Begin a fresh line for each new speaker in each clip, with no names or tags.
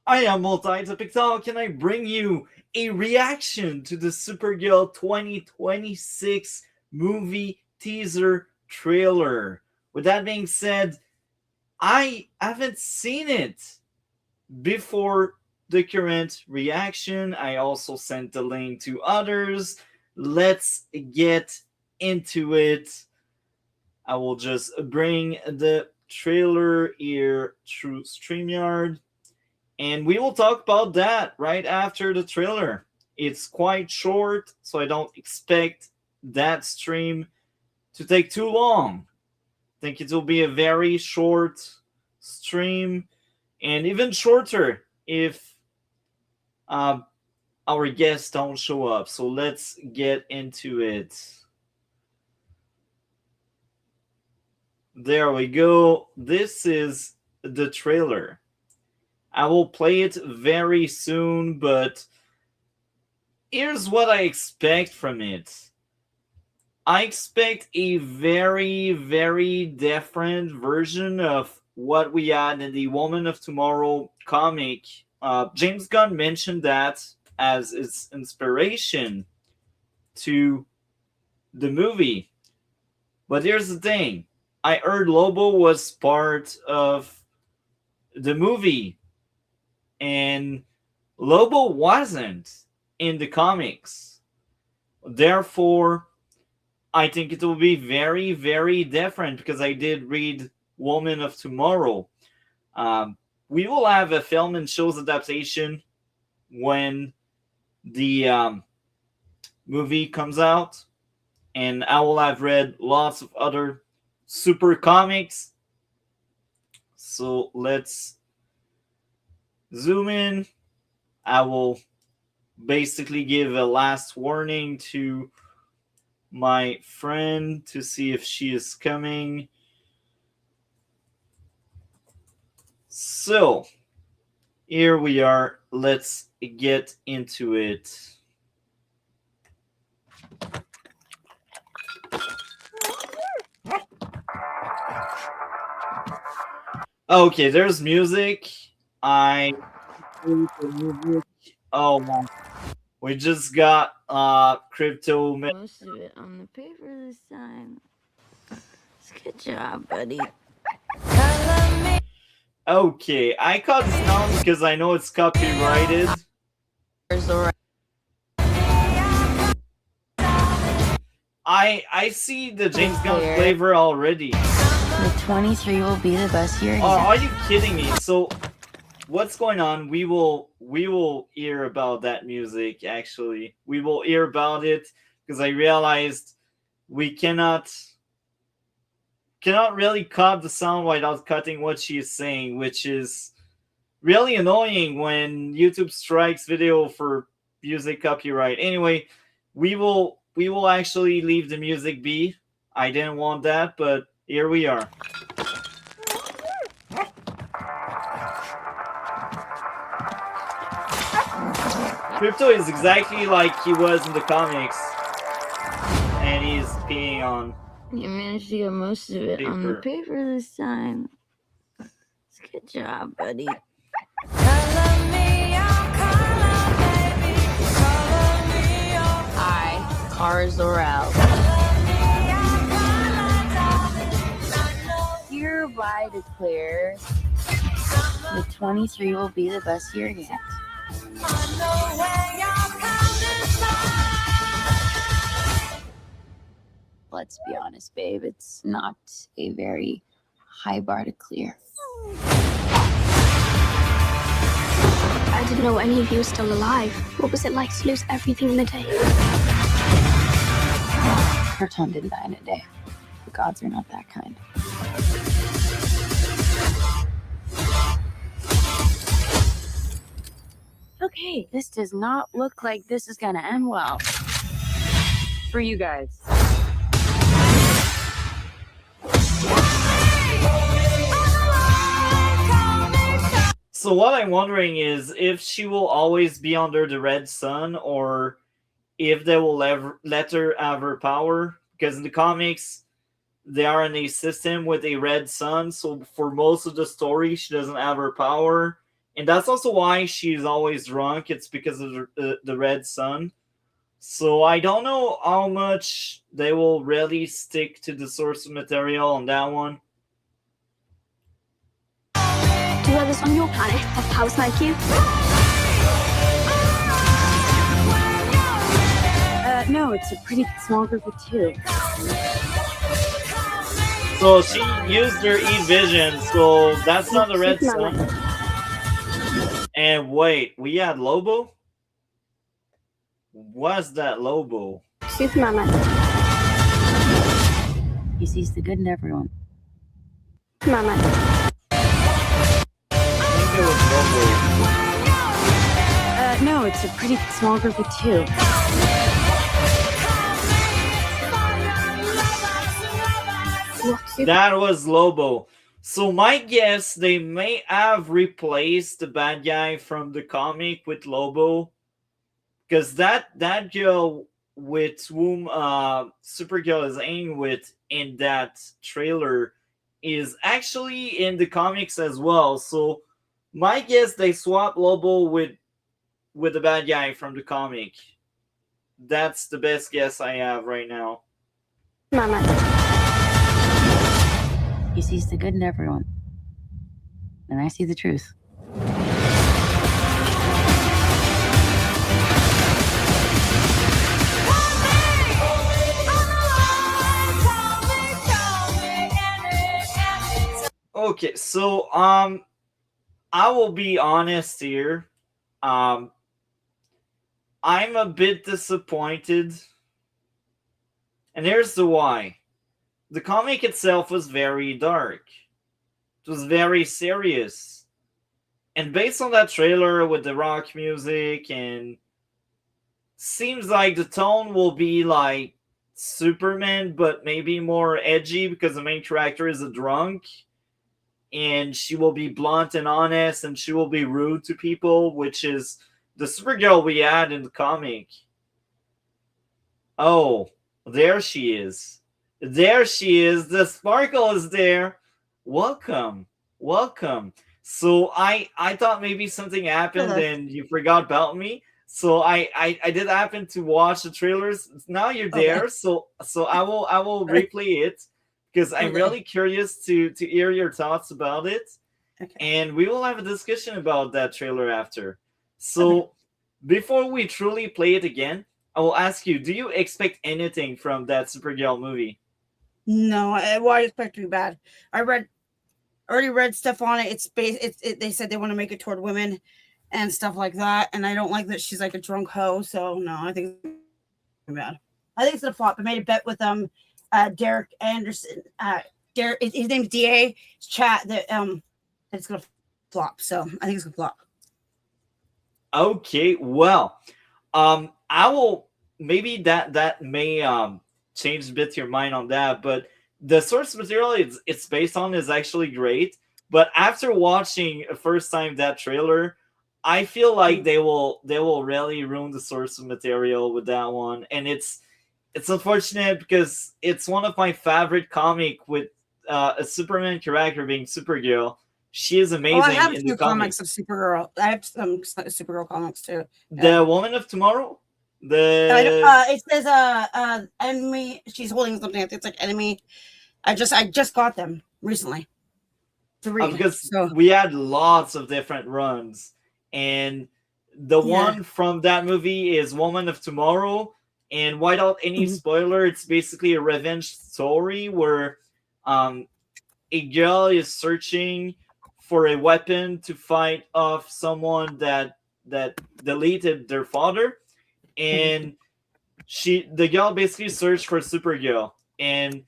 I am Multi-Topic Talk, and I bring you a reaction to the Supergirl 2026 movie teaser trailer. With that being said, I haven't seen it before the current reaction. I also sent the link to others. Let's get into it. I will just bring the trailer here through StreamYard. And we will talk about that right after the trailer. It's quite short, so I don't expect that stream to take too long. I think it will be a very short stream, and even shorter if uh, our guests don't show up. So let's get into it. There we go. This is the trailer. I will play it very soon, but here's what I expect from it. I expect a very, very different version of what we had in the Woman of Tomorrow comic. James Gunn mentioned that as its inspiration to the movie. But here's the thing. I heard Lobo was part of the movie, and Lobo wasn't in the comics. Therefore, I think it will be very, very different because I did read Woman of Tomorrow. We will have a film and shows adaptation when the movie comes out, and I will have read lots of other super comics. So let's zoom in. I will basically give a last warning to my friend to see if she is coming. So here we are. Let's get into it. Okay, there's music. Oh my. We just got crypto.
Most of it on the paper this time. Good job, buddy.
Okay, I caught the sound because I know it's copyrighted. I see the James Gunn flavor already.
The 23 will be the best year.
Oh, are you kidding me? So what's going on? We will hear about that music. Actually, we will hear about it because I realized we cannot really cut the sound without cutting what she is saying, which is really annoying when YouTube strikes video for music copyright. Anyway, we will actually leave the music be. I didn't want that, but here we are. Crypto is exactly like he was in the comics, and he's peeing on.
You managed to get most of it on the paper this time. Good job, buddy. I, Cara Zor-El, hereby declare the 23 will be the best year yet. Let's be honest, babe, it's not a very high bar to clear.
I didn't know any of you were still alive. What was it like to lose everything in a day?
Krypton didn't die in a day. The gods are not that kind. Okay, this does not look like this is gonna end well. For you guys.
So what I'm wondering is if she will always be under the red sun, or if they will let her have her power. Because in the comics, they are in a system with a red sun, so for most of the story, she doesn't have her power. and that's also why she's always drunk. It's because of the red sun. So I don't know how much they will really stick to the source material on that one.
Do others on your planet have powers like you?
No, it's a pretty small group of two.
So she used her E-Vision, so that's not the red sun. And wait, we had Lobo? What's that Lobo?
Superman.
He sees the good in everyone.
Superman.
I think it was Lobo.
No, it's a pretty small group of two.
That was Lobo. So my guess, they may have replaced the bad guy from the comic with Lobo, because that girl with whom Supergirl is aimed with in that trailer is actually in the comics as well. So my guess, they swap Lobo with the bad guy from the comic. That's the best guess I have right now.
He sees the good in everyone. And I see the truth.
Okay, so I will be honest here. I'm a bit disappointed. And here's the why. The comic itself was very dark. It was very serious. And based on that trailer with the rock music, and seems like the tone will be like Superman, but maybe more edgy because the main character is a drunk. And she will be blunt and honest, and she will be rude to people, which is the Supergirl we had in the comic. Oh, there she is. There she is. The sparkle is there. Welcome. Welcome. So I thought maybe something happened and you forgot about me. So I did happen to watch the trailers. Now you're there. So I will replay it because I'm really curious to hear your thoughts about it.
Okay.
And we will have a discussion about that trailer after. So before we truly play it again, I will ask you, do you expect anything from that Supergirl movie?
No, I expect it to be bad. I already read stuff on it. They said they want to make it toward women and stuff like that, and I don't like that she's like a drunk hoe. So no, I think it's bad. I think it's gonna flop. I made a bet with Derek Anderson. Derek, his name's Da. Chat that it's gonna flop. So I think it's gonna flop.
Okay, well, I will maybe that may change a bit your mind on that, but the source material it's based on is actually great. But after watching a first time that trailer, I feel like they will really ruin the source material with that one, and it's unfortunate because it's one of my favorite comic with a Superman character being Supergirl. She is amazing.
I have
in
two
the
comics of Supergirl. I have some Supergirl comics too.
The Woman of Tomorrow.
It says enemy. She's holding something. I think it's like enemy. I just got them recently.
Because we had lots of different runs, and the one from that movie is Woman of Tomorrow. And without any spoiler, it's basically a revenge story where a girl is searching for a weapon to fight off someone that deleted their father, and the girl basically searched for Supergirl, and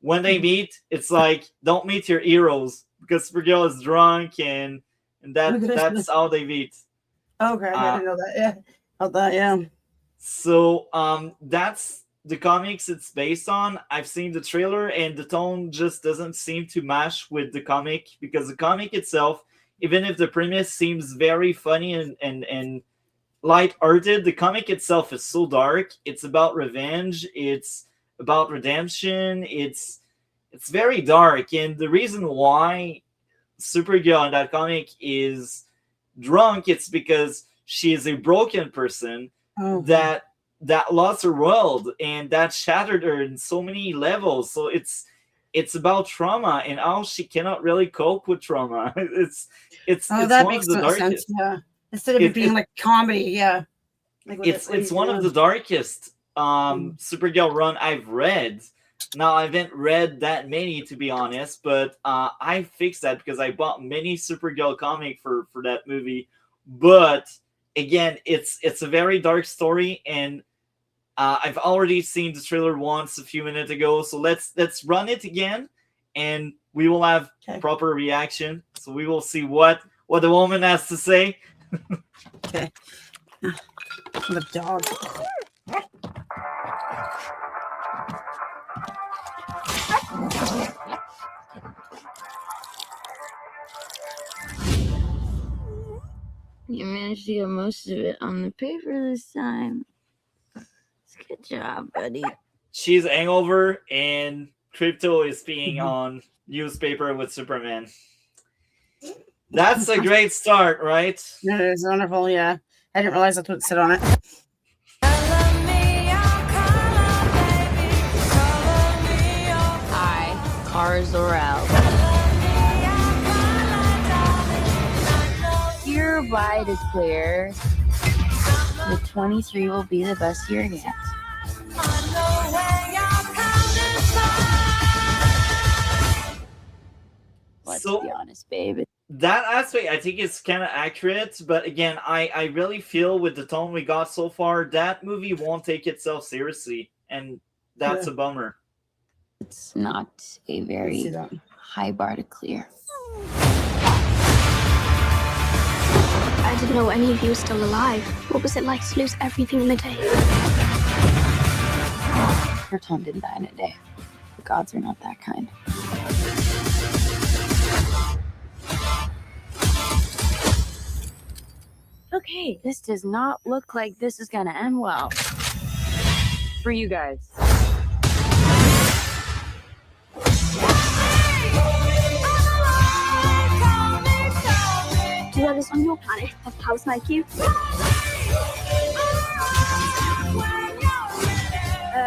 when they meet, it's like, don't meet your heroes because Supergirl is drunk, and that's how they meet.
Okay, I didn't know that. Yeah, about that. Yeah.
So that's the comics it's based on. I've seen the trailer, and the tone just doesn't seem to match with the comic, because the comic itself, even if the premise seems very funny and light-hearted, the comic itself is so dark. It's about revenge. It's about redemption. It's very dark, and the reason why Supergirl in that comic is drunk, it's because she is a broken person
Oh,
that lost her world and that shattered her in so many levels. So it's about trauma and how she cannot really cope with trauma. It's
that
one of
makes
the
sense.
darkest.
Yeah, instead of it being
It
like comedy, yeah, like with
it's one of the darkest Supergirl run I've read. Now I haven't read that many, to be honest, but I fixed that because I bought many Supergirl comic for that movie. But again, it's a very dark story, and I've already seen the trailer once a few minutes ago. So let's run it again, and we will have
Okay.
proper reaction. So we will see what the woman has to say.
Okay. The dog.
You managed to get most of it on the paper this time. Good job, buddy.
She's hangover, and Crypto is being on newspaper with Superman. That's a great start, right?
That is wonderful. Yeah, I didn't realize that's what it said on it.
I, Kara Zor-El, hereby declare that 23 will be the best year yet. Let's be honest, babe.
That aspect I think is kind of accurate, but again, I really feel with the tone we got so far, that movie won't take itself seriously, and that's a bummer.
It's not a very high bar to clear.
I didn't know any of you were still alive. What was it like to lose everything in a day?
Her Tom didn't die in a day. The gods are not that kind. Okay, this does not look like this is gonna end well. For you guys.
Do you know there's on your planet have powers like you?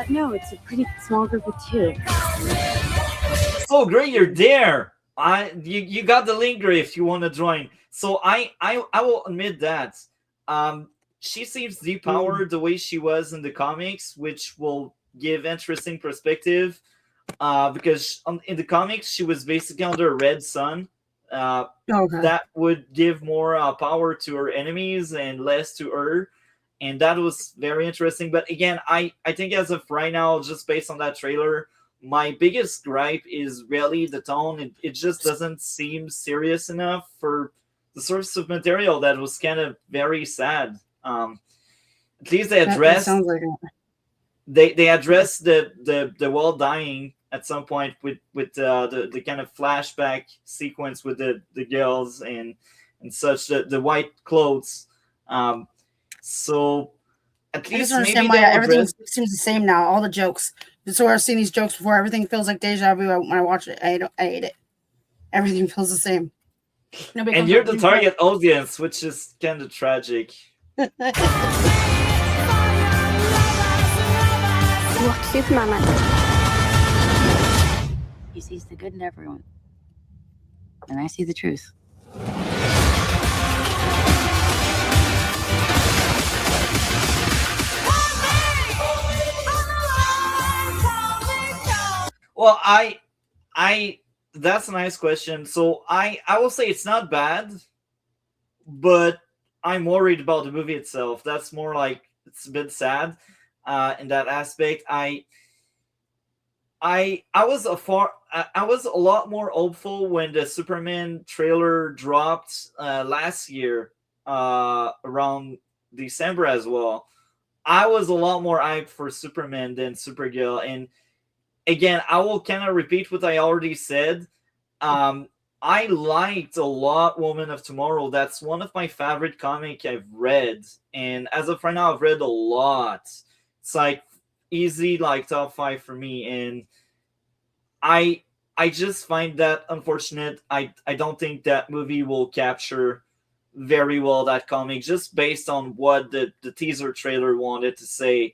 No, it's a pretty small group of two.
So great, you're there. You got the link there if you want to join. So I will admit that she seems depowered the way she was in the comics, which will give interesting perspective. Because in the comics she was basically under a red sun. That would give more power to her enemies and less to her, and that was very interesting. But again, I think as of right now, just based on that trailer, my biggest gripe is really the tone. It just doesn't seem serious enough for the source of material that was kind of very sad. At least they addressed they addressed the world dying at some point with the kind of flashback sequence with the girls and such, the white clothes. So at least maybe
everything seems the same now. All the jokes. So I've seen these jokes before. Everything feels like deja vu when I watch it. I hate it. Everything feels the same.
And you're the target audience, which is kind of tragic.
What Superman like?
He sees the good in everyone. And I see the truth.
Well, I that's a nice question. So I will say it's not bad, but I'm worried about the movie itself. That's more like it's a bit sad in that aspect. I was a lot more hopeful when the Superman trailer dropped last year around December as well. I was a lot more hyped for Superman than Supergirl, and again, I will kind of repeat what I already said. I liked a lot Woman of Tomorrow. That's one of my favorite comic I've read, and as of right now, I've read a lot. It's like easy, like top 5 for me, and I just find that unfortunate. I don't think that movie will capture very well that comic just based on what the teaser trailer wanted to say.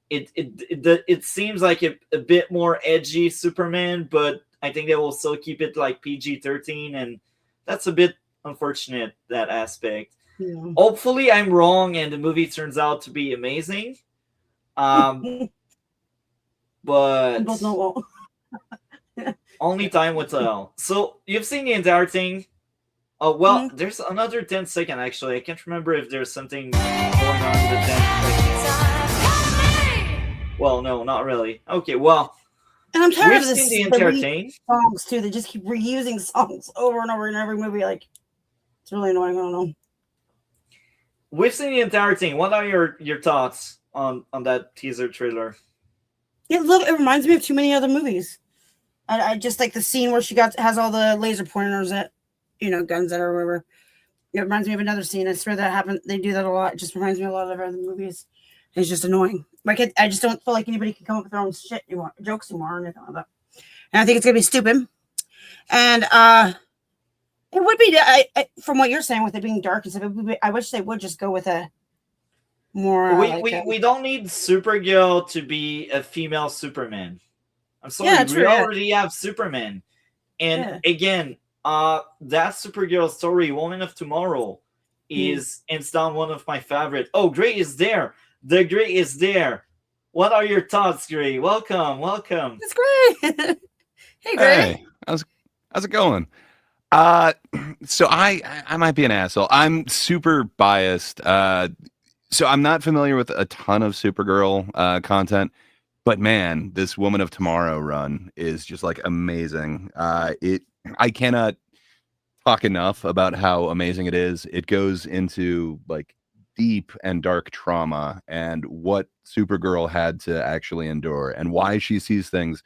It seems like a bit more edgy Superman, but I think they will still keep it like PG-13, and that's a bit unfortunate, that aspect.
Yeah.
Hopefully I'm wrong and the movie turns out to be amazing. But
Both know
only time will tell. So you've seen the entire thing. Oh well, there's another 10 second actually. I can't remember if there's something going on in the 10 second. Well, no, not really. Okay, well,
and I'm tired
we've
of this
seen the entire thing.
songs too. They just keep reusing songs over and over in every movie. Like, it's really annoying. I don't know.
We've seen the entire thing. What are your thoughts on that teaser trailer?
Yeah, look, it reminds me of too many other movies. I just like the scene where she has all the laser pointers at, guns that are whatever. It reminds me of another scene. I swear that happened. They do that a lot. It just reminds me of a lot of other movies. It's just annoying. Like I just don't feel like anybody can come up with their own shit anymore, jokes anymore, or anything like that. And I think it's gonna be stupid. And it would be. From what you're saying with it being dark and stuff, I wish they would just go with a more.
We don't need Supergirl to be a female Superman. I'm sorry,
Yeah, true,
we already have Superman. And again, that Supergirl story, Woman of Tomorrow, is hands down one of my favorite. Oh, Gray is there. The Gray is there. What are your thoughts, Gray? Welcome.
It's great. Hey, Gray.
Hey, how's it going? So I might be an asshole. I'm super biased. So I'm not familiar with a ton of Supergirl content, but man, this Woman of Tomorrow run is just like amazing. I cannot talk enough about how amazing it is. It goes into like deep and dark trauma and what Supergirl had to actually endure and why she sees things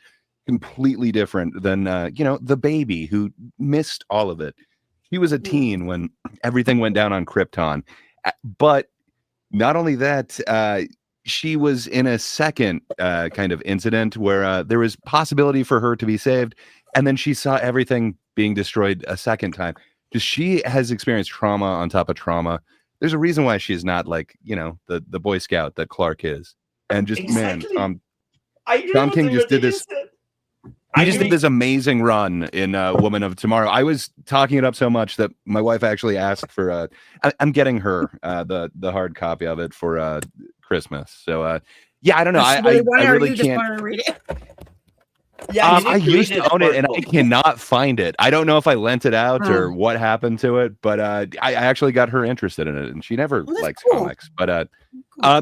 completely different than the baby who missed all of it. He was a teen when everything went down on Krypton. But not only that, she was in a second kind of incident where there was possibility for her to be saved, and then she saw everything being destroyed a second time. Just she has experienced trauma on top of trauma. There's a reason why she's not like, the Boy Scout that Clark is. And just,
Exactly.
man, Tom King just did this. He just did this amazing run in Woman of Tomorrow. I was talking it up so much that my wife actually asked for I'm getting her the hard copy of it for Christmas. So yeah, I don't know. I really can't
read it.
Yeah,
I used to own it and I cannot find it. I don't know if I lent it out or what happened to it, but I actually got her interested in it, and she never likes comics. But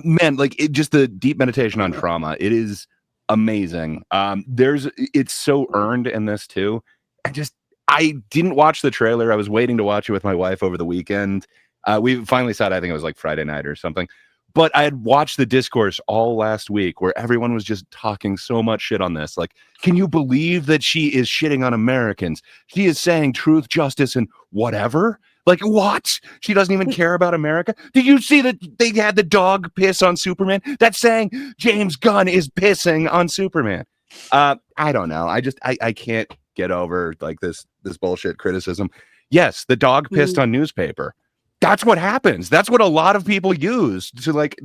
man, like just the deep meditation on trauma, it is amazing. It's so earned in this too. I didn't watch the trailer. I was waiting to watch it with my wife over the weekend. We finally saw it, I think it was like Friday night or something. But I had watched the discourse all last week where everyone was just talking so much shit on this. Like, can you believe that she is shitting on Americans? She is saying truth, justice, and whatever. Like, what? She doesn't even care about America? Did you see that they had the dog piss on Superman? That's saying James Gunn is pissing on Superman. I don't know. I can't get over like this bullshit criticism. Yes, the dog pissed on newspaper. That's what happens. That's what a lot of people use to like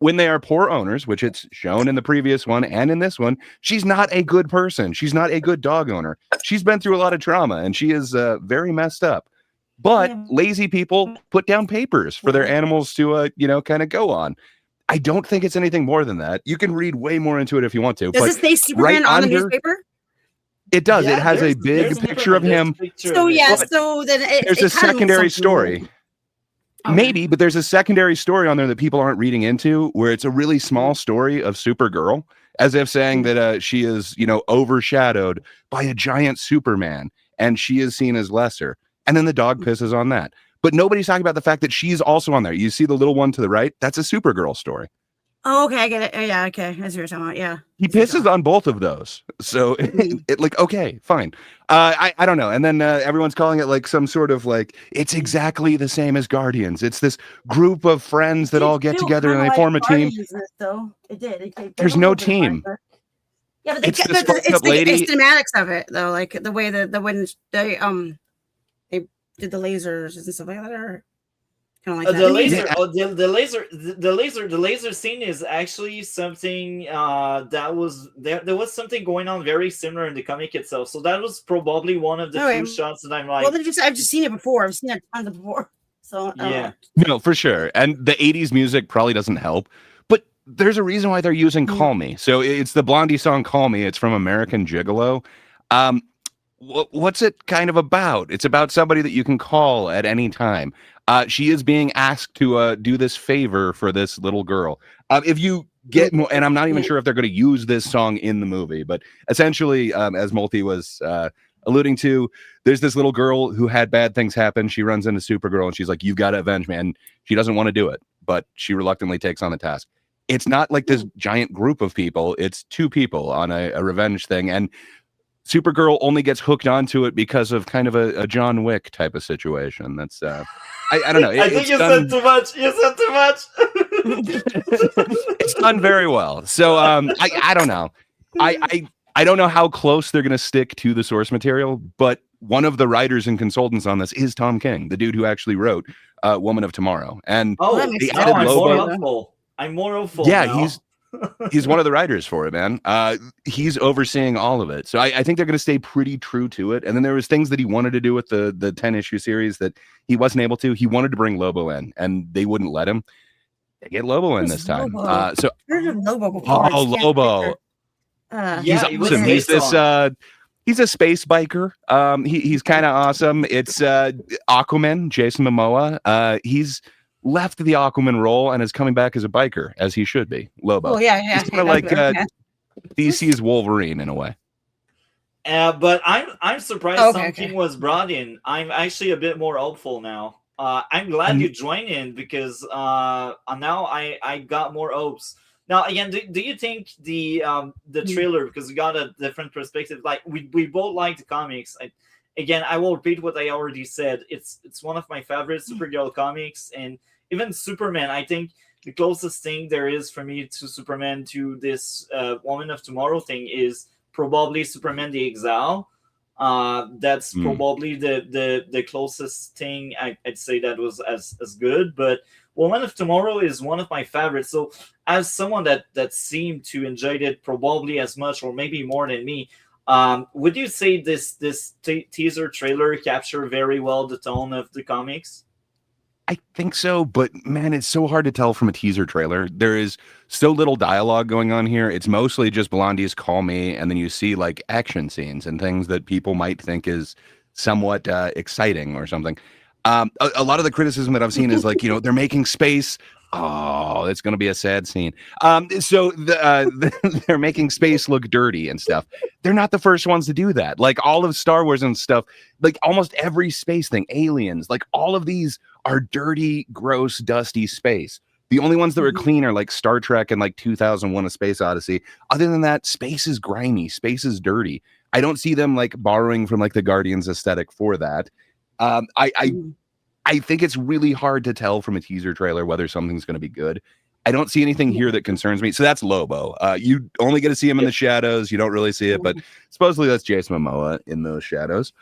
when they are poor owners, which it's shown in the previous one and in this one. She's not a good person. She's not a good dog owner. She's been through a lot of trauma and she is very messed up. But lazy people put down papers for their animals to, kind of go on. I don't think it's anything more than that. You can read way more into it if you want to.
Does it say Superman on the newspaper?
It does. Yeah, it has a big picture of him.
So yeah, so then
there's a secondary story. Okay. Maybe, but there's a secondary story on there that people aren't reading into where it's a really small story of Supergirl, as if saying that she is, overshadowed by a giant Superman and she is seen as lesser. And then the dog pisses on that. But nobody's talking about the fact that she's also on there. You see the little one to the right? That's a Supergirl story.
Oh, okay, I get it. Yeah, okay. I see what you're talking about. Yeah.
He pisses on both of those. So okay, fine. I don't know. And then everyone's calling it like some sort of like, it's exactly the same as Guardians. It's this group of friends that all get together and they form a team.
Though. It did.
There's no team.
Yeah, but it's the schematics of it though, like the way when they did the lasers and stuff like that. Kind of like
The
that.
laser,
Yeah.
the laser scene is actually something that was there. There was something going on very similar in the comic itself. So that was probably one of the
Okay.
few shots that I'm
Well,
like,
I've just seen it before. I've seen it tons of before. So I don't
yeah.
know.
No, for sure. And the 80s music probably doesn't help, but there's a reason why they're using Call Me. So it's the Blondie song Call Me. It's from American Gigolo. What's it kind of about? It's about somebody that you can call at any time. She is being asked to do this favor for this little girl. If you get more, and I'm not even sure if they're going to use this song in the movie, but essentially, as Multi was alluding to, there's this little girl who had bad things happen. She runs into Supergirl and she's like, "You've got to avenge me." And she doesn't want to do it, but she reluctantly takes on the task. It's not like this giant group of people. It's two people on a revenge thing. And Supergirl only gets hooked onto it because of kind of a John Wick type of situation. That's I don't know.
I think you said too much. You said too much.
It's done very well. So I don't know. I don't know how close they're going to stick to the source material, but one of the writers and consultants on this is Tom King, the dude who actually wrote Woman of Tomorrow. And
they
added
I'm
Lobo.
more hopeful. I'm more hopeful.
Yeah,
now.
he's one of the writers for it, man. He's overseeing all of it. So I think they're going to stay pretty true to it. And then there was things that he wanted to do with the 10-issue series that he wasn't able to. He wanted to bring Lobo in, and they wouldn't let him. They get Lobo in this time. So
heard of Lobo before.
Lobo. He's awesome. He's this he's a space biker. He's kind of awesome. It's Aquaman, Jason Momoa. He's left the Aquaman role and is coming back as a biker, as he should be. Lobo.
Oh yeah.
He's kind of like DC's Wolverine in a way.
But I'm surprised something was brought in. I'm actually a bit more hopeful now. I'm glad you joined in because now I got more hopes. Now again, do you think the trailer, because we got a different perspective, like we both like the comics. Again, I will repeat what I already said. It's one of my favorite Supergirl comics, and even Superman. I think the closest thing there is for me to Superman to this Woman of Tomorrow thing is probably Superman the Exile. That's probably the closest thing I'd say that was as good. But Woman of Tomorrow is one of my favorites. So as someone that seemed to enjoy it probably as much or maybe more than me, would you say this teaser trailer capture very well the tone of the comics?
I think so, but man, it's so hard to tell from a teaser trailer. There is so little dialogue going on here. It's mostly just Blondie's "Call Me," and then you see like action scenes and things that people might think is somewhat exciting or something. A lot of the criticism that I've seen is like, they're making space. Oh, it's going to be a sad scene. So they're making space look dirty and stuff. They're not the first ones to do that. Like all of Star Wars and stuff, like almost every space thing, aliens, like all of these are dirty, gross, dusty space. The only ones that were clean are like Star Trek and like 2001: A Space Odyssey. Other than that, space is grimy, space is dirty. I don't see them like borrowing from like the Guardians aesthetic for that. I think it's really hard to tell from a teaser trailer whether something's going to be good. I don't see anything here that concerns me. So that's Lobo. You only get to see him in the shadows. You don't really see it, but supposedly that's Jason Momoa in those shadows.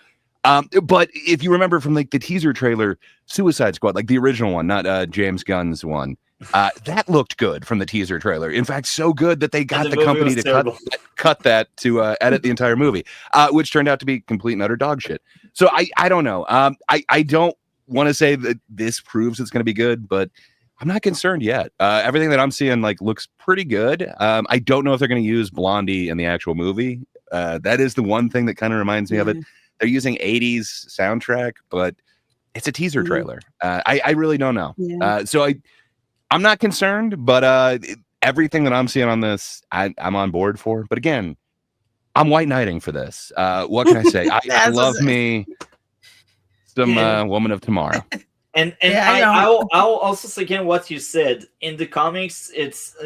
But if you remember from like the teaser trailer, Suicide Squad, like the original one, not James Gunn's one, that looked good from the teaser trailer. In fact, so good that they got the company to cut that to edit the entire movie, which turned out to be complete and utter dog shit. So I don't know. I don't want to say that this proves it's going to be good, but I'm not concerned yet. Everything that I'm seeing like looks pretty good. I don't know if they're going to use Blondie in the actual movie. That is the one thing that kind of reminds me of it. They're using 80s soundtrack, but it's a teaser trailer. I really don't know. So I'm not concerned, but everything that I'm seeing on this, I'm on board for. But again, I'm white knighting for this. What can I say? I love me some Woman of Tomorrow.
And I'll also say again what you said in the comics. It's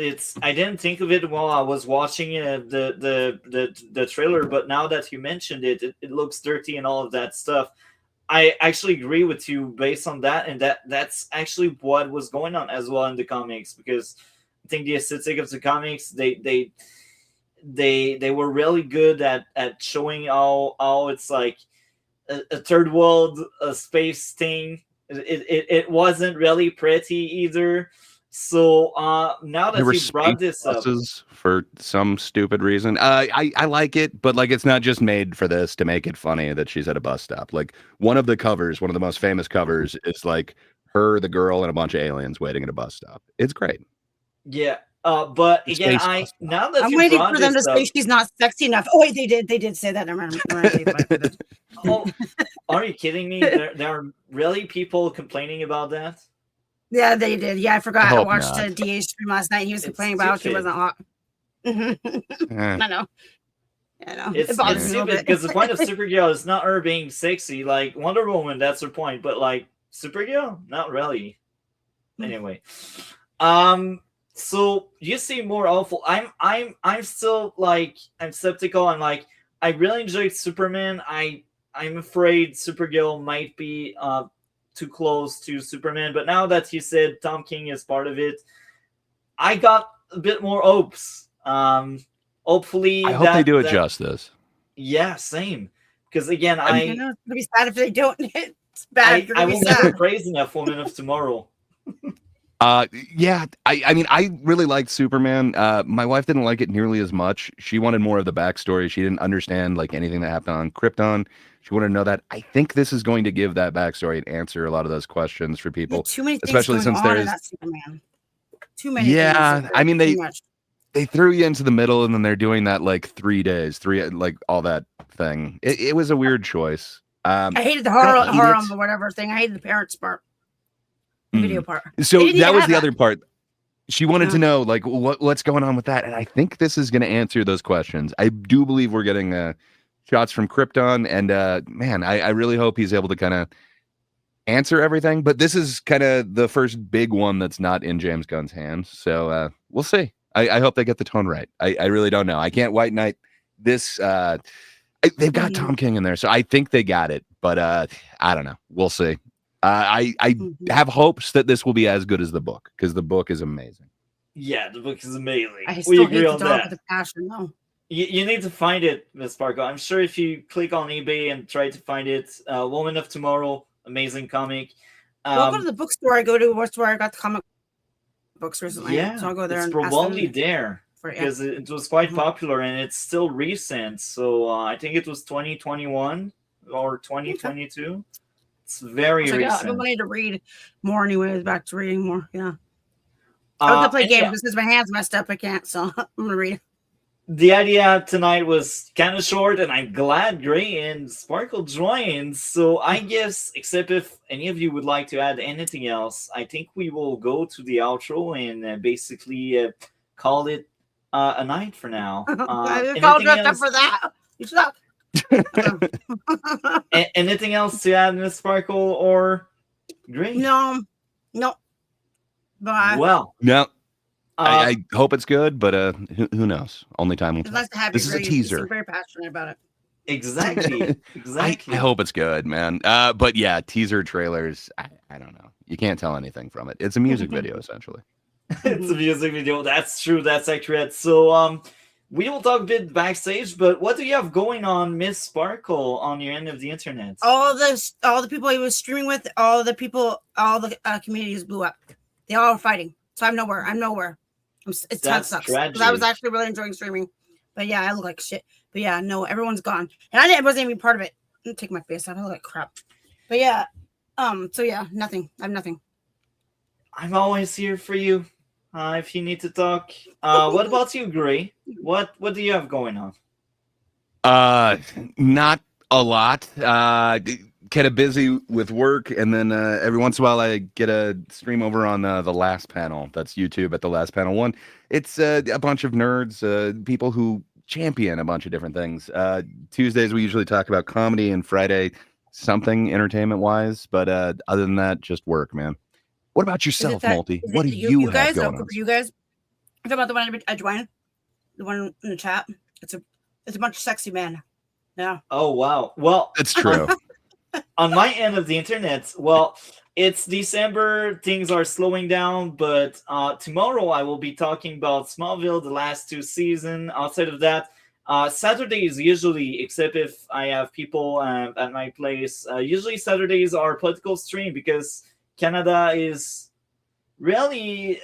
I didn't think of it while I was watching the trailer, but now that you mentioned it, it looks dirty and all of that stuff. I actually agree with you based on that, and that's actually what was going on as well in the comics, because I think the aesthetic of the comics they were really good at showing how it's like a third world space thing. It wasn't really pretty either. So now
There
that
were
you brought
space
this up,
buses for some stupid reason. I like it, but like it's not just made for this to make it funny that she's at a bus stop. Like one of the covers, one of the most famous covers, is like her, the girl, and a bunch of aliens waiting at a bus stop. It's great.
yeah. But again,
Space bus stop.
now that
I'm
you
waiting
brought
for them
this
to
up,
say she's not sexy enough. Oh wait, they did say that. I'm gonna tell you about it.
oh, are you kidding me? There are really people complaining about that.
Yeah, they did. Yeah, I forgot. I
hope
watched
not.
a DA stream last night. And he was
It's
complaining about how she
stupid.
wasn't hot.
Eh.
I know. I know.
It's
It bothers me a
stupid
little bit.
because the point of Supergirl is not her being sexy. Like Wonder Woman, that's her point. But like Supergirl, not really. Anyway, so you seem more awful. I'm still like I'm skeptical. I'm like I really enjoyed Superman. I'm afraid Supergirl might be too close to Superman. But now that you said Tom King is part of it, I got a bit more hopes. Hopefully,
I hope they do it
that-
justice.
Yeah, same. Because again,
You know, it's gonna be sad if they don't. It's bad. It's
I
gonna be
will never
sad.
praise enough Woman of Tomorrow.
Yeah, I mean, I really liked Superman. My wife didn't like it nearly as much. She wanted more of the backstory. She didn't understand like anything that happened on Krypton. She wanted to know that. I think this is going to give that backstory and answer a lot of those questions for people,
Too many things
especially
going
since
on in
there's
that Superman. Too many.
Yeah,
things.
I mean,
Too much.
they threw you into the middle and then they're doing that like 3 days, like all that thing. It was a weird choice.
I hated the
I
horror,
don't hate it.
on the whatever thing. I hated the parents part, the
Mm.
video part.
So
They didn't
that
even
was
have
the
that.
other part. She wanted to
Yeah.
know like what's going on with that, and I think this is going to answer those questions. I do believe we're getting shots from Krypton, and man, I really hope he's able to kind of answer everything. But this is kind of the first big one that's not in James Gunn's hands, so we'll see. I hope they get the tone right. I really don't know. I can't white knight this. They've got Tom King in there, so I think they got it. But I don't know. We'll see. I have hopes that this will be as good as the book because the book is amazing.
Yeah, the book is amazing.
I
We
still hate
agree
the
on
dog
that.
with a passion, though.
You need to find it, Miss Sparkle. I'm sure if you click on eBay and try to find it, Woman of Tomorrow, amazing comic.
I'll go to the bookstore I go to. What's where I got the comic books recently.
Yeah,
So I'll go there
it's
and ask
probably
them
there
for it.
because it was quite
Mhm.
popular and it's still recent. So I think it was 2021 or 2022. It's very
So, yeah, I've
recent.
been wanting to read more anyways. Back to reading more. Yeah. I was gonna play
And
games
yeah,
because my hands messed up. I can't, so I'm gonna read.
the idea tonight was kind of short, and I'm glad Gray and Sparkle joined. So I guess, except if any of you would like to add anything else, I think we will go to the outro and basically call it a night for now.
I was
Anything
all dressed up
else?
for that. You suck.
Anything else to add, Miss Sparkle or Gray?
No. Bye.
Well,
No,
uh,
I hope it's good, but who knows? Only time will
It's
tell.
nice to have
This
you.
is a
Ray. You
teaser.
seem very passionate about it.
exactly, exactly.
I hope it's good, man. But yeah, teaser trailers. I don't know. You can't tell anything from it. It's a music video essentially.
It's a music video. That's true. That's accurate. So, we will talk a bit backstage. But what do you have going on, Miss Sparkle, on your end of the internet?
All the people he was streaming with, all the communities blew up. They all were fighting. So I'm nowhere. It's
That's
that sucks. 'Cause I was
tragic.
actually really enjoying streaming. But yeah, I look like shit. But yeah, no, everyone's gone. And I wasn't even part of it. I'm gonna take my face off. I look like crap. But yeah. So yeah, nothing. I have nothing.
I'm always here for you. If you need to talk. What about you, Gray? What do you have going on?
Not a lot. Kind of busy with work, and then every once in a while I get a stream over on the Last Panel. That's YouTube at the Last Panel 1. It's a bunch of nerds, people who champion a bunch of different things. Tuesdays we usually talk about comedy, and Friday something entertainment wise. But other than that, just work, man. What about yourself, Multi? What do you have
guys?
going on?
For you guys, I'm talking about the one I joined, the one in the chat. It's a bunch of sexy men. Yeah.
Oh wow. Well,
That's true.
on my end of the internet, well, it's December. Things are slowing down, but tomorrow I will be talking about Smallville, the last 2 seasons. Outside of that, Saturdays usually, except if I have people at my place. Usually Saturdays are political stream because Canada is really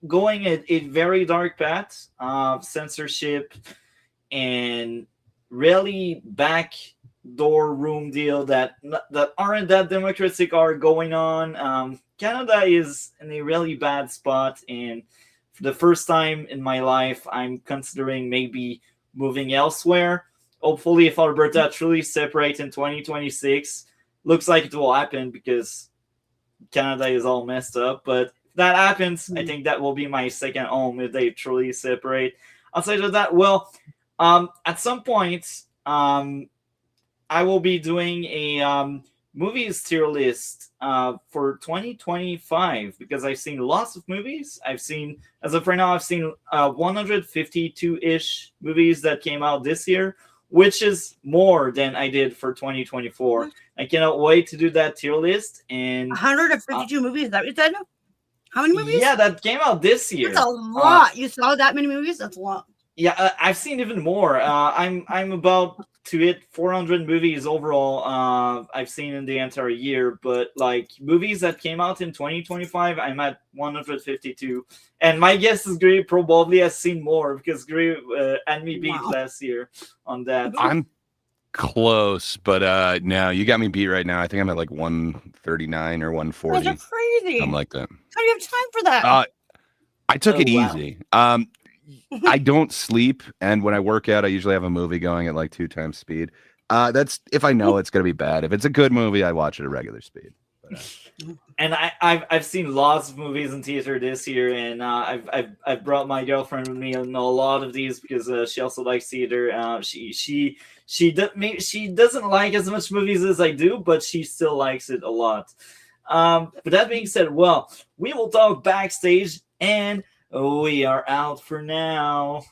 going a very dark path of censorship and really backdoor room deal that aren't that democratic are going on. Canada is in a really bad spot, and for the first time in my life, I'm considering maybe moving elsewhere. Hopefully, if Alberta truly separates in 2026, looks like it will happen because Canada is all messed up. But if that happens, I think that will be my second home if they truly separate. Outside of that, well, at some point, I will be doing a movies tier list for 2025 because I've seen lots of movies. I've seen, as of right now, I've seen 152-ish movies that came out this year, which is more than I did for 2024. I cannot wait to do that tier list. And
152 movies, is that what you said? How many movies?
Yeah, that came out this year.
That's a lot. You saw that many movies? That's a lot.
Yeah, I've seen even more. I'm about to hit 400 movies overall. I've seen in the entire year, but like movies that came out in 2025, I'm at 152. And my guess is Gray probably has seen more because Gray had me beat last year on that.
I'm close, but no, you got me beat right now. I think I'm at like 139 or 140.
That's crazy.
Something like that.
How do you have time for that?
I took it easy. I don't sleep, and when I work out, I usually have a movie going at like 2 times speed. That's if I know it's gonna be bad. If it's a good movie, I watch it at regular speed. But,
and I've seen lots of movies in theater this year, and I've brought my girlfriend with me on a lot of these because she also likes theater. She doesn't like as much movies as I do, but she still likes it a lot. But that being said, well, we will talk backstage, and we are out for now.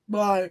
Bye.